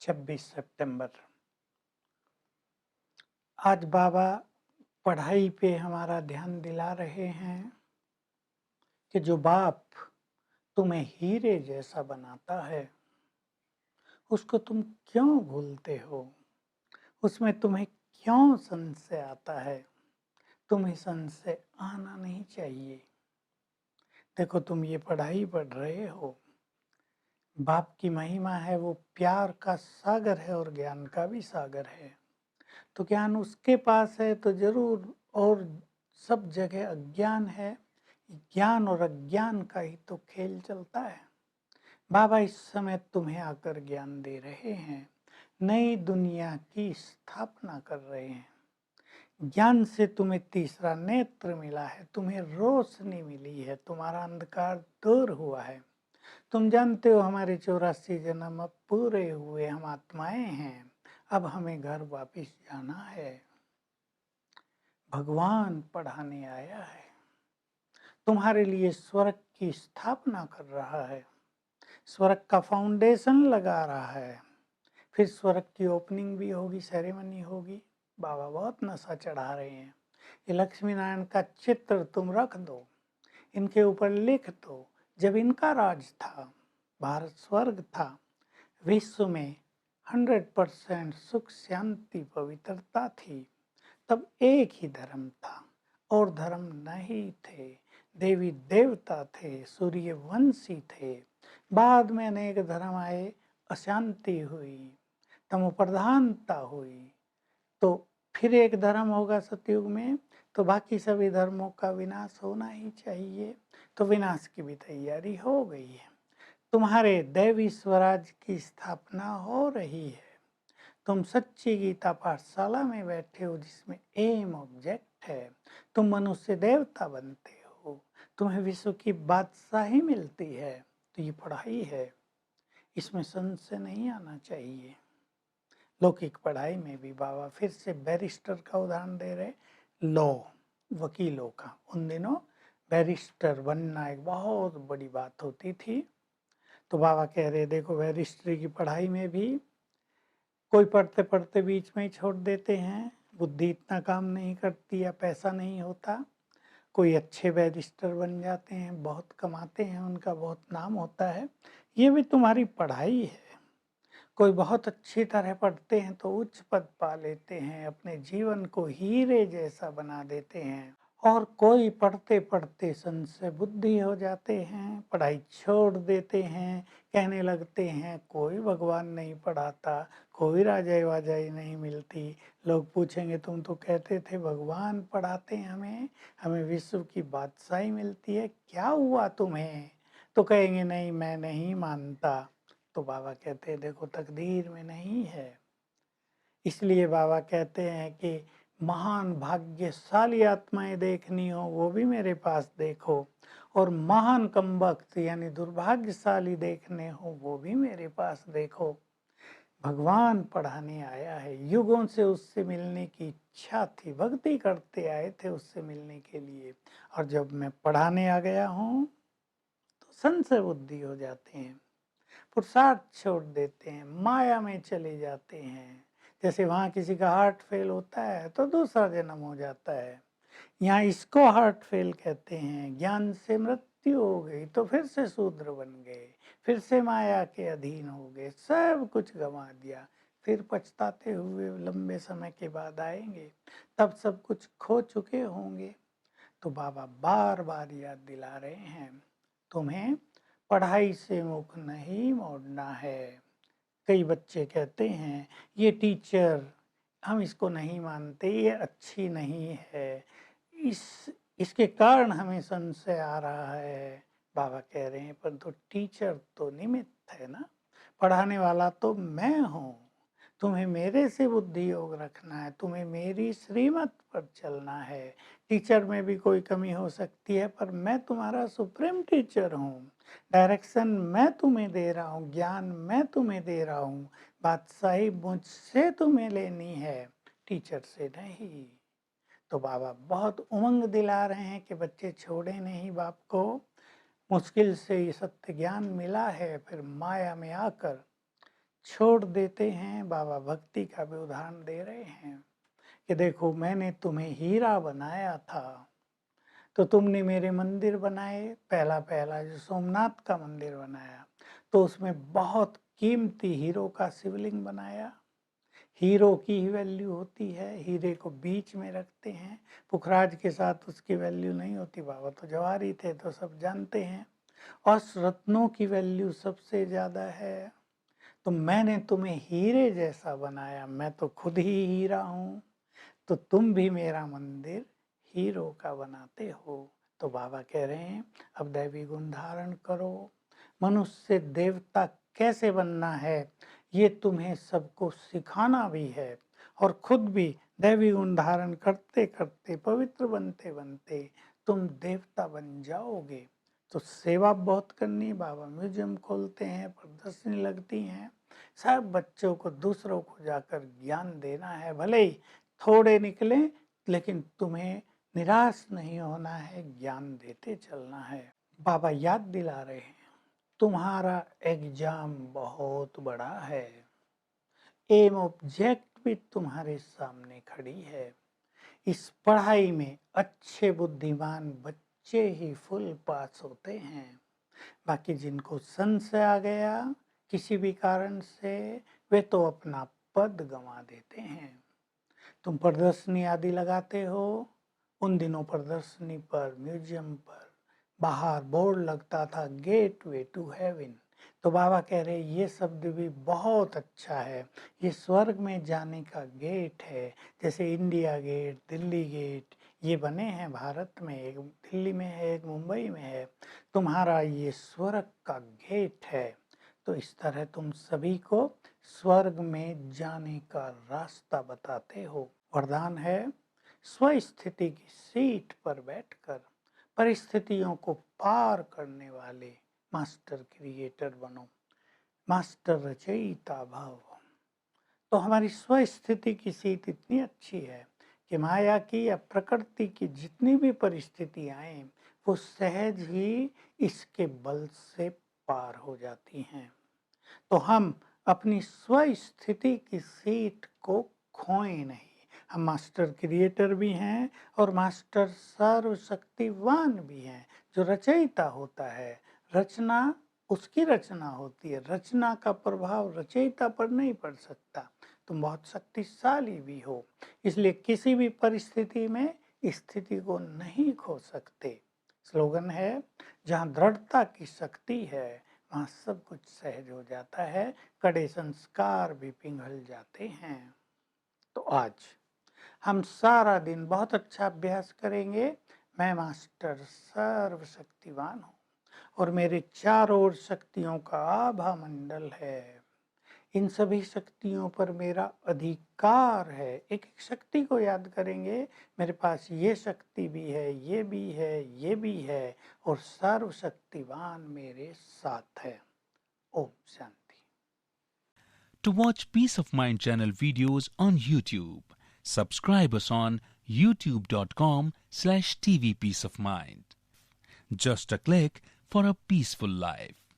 26 सितंबर। आज बाबा पढ़ाई पे हमारा ध्यान दिला रहे हैं कि जो बाप तुम्हें हीरे जैसा बनाता है, उसको तुम क्यों भूलते हो? उसमें तुम्हें क्यों संशय आता है? तुम्हें संशय आना नहीं चाहिए। देखो, तुम ये पढ़ाई पढ़ रहे हो, बाप की महिमा है, वो प्यार का सागर है और ज्ञान का भी सागर है। तो ज्ञान उसके पास है तो जरूर, और सब जगह अज्ञान है। ज्ञान और अज्ञान का ही तो खेल चलता है। बाबा इस समय तुम्हें आकर ज्ञान दे रहे हैं, नई दुनिया की स्थापना कर रहे हैं। ज्ञान से तुम्हें तीसरा नेत्र मिला है, तुम्हें रोशनी मिली है, तुम्हारा अंधकार दूर हुआ है। तुम जानते हो हमारे 84 जन्म अब पूरे हुए, हम आत्माएं हैं, अब हमें घर वापिस जाना है। भगवान पढ़ाने आया है, तुम्हारे लिए स्वर्ग की स्थापना कर रहा है, स्वर्ग का फाउंडेशन लगा रहा है। फिर स्वर्ग की ओपनिंग भी होगी, सेरेमनी होगी। बाबा बहुत नशा चढ़ा रहे हैं। ये लक्ष्मी नारायण का चित्र तुम रख दो, इनके ऊपर लिख दो। जब इनका राज था, भारत स्वर्ग था, विश्व में 100% सुख शांति पवित्रता थी, तब एक ही धर्म था और धर्म नहीं थे। देवी देवता थे, सूर्यवंशी थे। बाद में अनेक धर्म आए, अशांति हुई, तमो प्रधानता हुई। तो फिर एक धर्म होगा सतयुग में, तो बाकी सभी धर्मों का विनाश होना ही चाहिए। तो विनाश की भी तैयारी हो गई है। तुम्हारे दैवी स्वराज की स्थापना हो रही है। तुम सच्ची गीता पाठशाला में बैठे हो, जिसमें एम ऑब्जेक्ट है। तुम मनुष्य देवता बनते हो, तुम्हें विश्व की बादशाही मिलती है। तो ये पढ़ाई है, इसमें संशय नहीं आना चाहिए। लौकिक पढ़ाई में भी बाबा फिर से बैरिस्टर का उदाहरण दे रहे, लॉ, वकीलों का। उन दिनों बैरिस्टर बनना एक बहुत बड़ी बात होती थी। तो बाबा कह रहे, देखो बैरिस्ट्री की पढ़ाई में भी कोई पढ़ते पढ़ते बीच में ही छोड़ देते हैं, बुद्धि इतना काम नहीं करती या पैसा नहीं होता। कोई अच्छे बैरिस्टर बन जाते हैं, बहुत कमाते हैं, उनका बहुत नाम होता है। ये भी तुम्हारी पढ़ाई है। कोई बहुत अच्छी तरह पढ़ते हैं तो उच्च पद पा लेते हैं, अपने जीवन को हीरे जैसा बना देते हैं। और कोई पढ़ते पढ़ते संशय बुद्धि हो जाते हैं, पढ़ाई छोड़ देते हैं, कहने लगते हैं कोई भगवान नहीं पढ़ाता, कोई राजाई वाजाई नहीं मिलती। लोग पूछेंगे, तुम तो कहते थे भगवान पढ़ाते हैं, हमें हमें विश्व की बादशाही मिलती है, क्या हुआ तुम्हें? तो कहेंगे नहीं, मैं नहीं मानता। तो बाबा कहते हैं, देखो तकदीर में नहीं है। इसलिए बाबा कहते हैं कि महान भाग्यशाली आत्माएं देखनी हो, वो भी मेरे पास देखो, और महान कमबख्त यानी दुर्भाग्यशाली देखने हो, वो भी मेरे पास देखो। भगवान पढ़ाने आया है, युगों से उससे मिलने की इच्छा थी, भक्ति करते आए थे उससे मिलने के लिए। और जब मैं पढ़ाने आ गया हूँ तो संशय बुद्धि हो जाते हैं, पुरुषार्थ छोड़ देते हैं, माया में चले जाते हैं। जैसे वहाँ किसी का हार्ट फेल होता है तो दूसरा जन्म हो जाता है, यहाँ इसको हार्ट फेल कहते हैं। ज्ञान से मृत्यु हो गई तो फिर से शूद्र बन गए, फिर से माया के अधीन हो गए, सब कुछ गंवा दिया। फिर पछताते हुए लंबे समय के बाद आएंगे, तब सब कुछ खो चुके होंगे। तो बाबा बार बार याद दिला रहे हैं, तुम्हें पढ़ाई से मुख नहीं मोड़ना है। कई बच्चे कहते हैं, ये टीचर, हम इसको नहीं मानते, ये अच्छी नहीं है, इस इसके कारण हमें संशय आ रहा है। बाबा कह रहे हैं, परंतु टीचर तो निमित्त है ना, पढ़ाने वाला तो मैं हूँ। तुम्हें मेरे से बुद्धि योग रखना है, तुम्हें मेरी श्रीमत पर चलना है। टीचर में भी कोई कमी हो सकती है, पर मैं तुम्हारा सुप्रीम टीचर हूँ। डायरेक्शन मैं तुम्हें दे रहा हूँ, ज्ञान मैं तुम्हें दे रहा हूँ। बादशाही मुझसे तुम्हें लेनी है, टीचर से नहीं। तो बाबा बहुत उमंग दिला रहे हैं कि बच्चे छोड़े नहीं बाप को। मुश्किल से ये सत्य ज्ञान मिला है, फिर माया में आकर छोड़ देते हैं। बाबा भक्ति का भी उदाहरण दे रहे हैं कि देखो मैंने तुम्हें हीरा बनाया था तो तुमने मेरे मंदिर बनाए। पहला जो सोमनाथ का मंदिर बनाया तो उसमें बहुत कीमती हीरो का शिवलिंग बनाया। हीरो की ही वैल्यू होती है, हीरे को बीच में रखते हैं। पुखराज के साथ उसकी वैल्यू नहीं होती। बाबा तो जवाहरी थे तो सब जानते हैं। और रत्नों की वैल्यू सबसे ज्यादा है। तो मैंने तुम्हें हीरे जैसा बनाया, मैं तो खुद ही हीरा हूँ, तो तुम भी मेरा मंदिर हीरो का बनाते हो। तो बाबा कह रहे हैं अब दैवी गुण धारण करो। मनुष्य से देवता कैसे बनना है ये तुम्हें सबको सिखाना भी है, और खुद भी दैवी गुण धारण करते करते पवित्र बनते बनते तुम देवता बन जाओगे। तो सेवा बहुत करनी। बाबा म्यूजियम खोलते हैं, प्रदर्शनी लगती हैं, सब बच्चों को दूसरों को जाकर ज्ञान देना है। भले ही थोड़े निकले लेकिन तुम्हें निराश नहीं होना है, ज्ञान देते चलना है। बाबा याद दिला रहे हैं तुम्हारा एग्जाम बहुत बड़ा है, एम ऑब्जेक्ट भी तुम्हारे सामने खड़ी है। इस पढ़ाई में अच्छे बुद्धिमान बच्चे ही फुल पास होते हैं। बाकी जिनको संशय आ गया किसी भी कारण से वे तो अपना पद गंवा देते हैं। तुम प्रदर्शनी आदि लगाते हो, उन दिनों प्रदर्शनी पर म्यूजियम पर बाहर बोर्ड लगता था गेट वे टू हेवन। तो बाबा कह रहे ये शब्द भी बहुत अच्छा है, ये स्वर्ग में जाने का गेट है। जैसे इंडिया गेट, दिल्ली गेट ये बने हैं भारत में, एक दिल्ली में है, एक मुंबई में है। तुम्हारा ये स्वर्ग का गेट है। तो इस तरह तुम सभी को स्वर्ग में जाने का रास्ता बताते हो। वरदान है स्वस्थिति की सीट पर बैठकर परिस्थितियों को पार करने वाले मास्टर क्रिएटर बनो, मास्टर रचयिता भव। तो हमारी स्वस्थिति की सीट इतनी अच्छी है कि माया की या प्रकृति की जितनी भी परिस्थिति आए वो सहज ही इसके बल से पार हो जाती हैं। तो हम अपनी स्वस्थिति की सीट को खोएं नहीं। हम मास्टर क्रिएटर भी हैं और मास्टर सर्वशक्तिवान भी हैं। जो रचयिता होता है, रचना उसकी रचना होती है, रचना का प्रभाव रचयिता पर नहीं पड़ सकता। तुम बहुत शक्तिशाली भी हो, इसलिए किसी भी परिस्थिति में स्थिति को नहीं खो सकते। स्लोगन है जहाँ दृढ़ता की शक्ति है वहाँ सब कुछ सहज हो जाता है, कड़े संस्कार भी पिघल जाते हैं। तो आज हम सारा दिन बहुत अच्छा अभ्यास करेंगे। मैं मास्टर सर्वशक्तिवान हूँ और मेरे चारों ओर शक्तियों का आभा मंडल है। इन सभी शक्तियों पर मेरा अधिकार है। एक एक शक्ति को याद करेंगे, मेरे पास ये शक्ति भी है, ये भी है, ये भी है, और सर्वशक्तिवान मेरे साथ है। Om Shanti. To watch Peace of Mind channel videos on YouTube, subscribe us on youtube.com/tvpeaceofmind. Just a click for a peaceful life.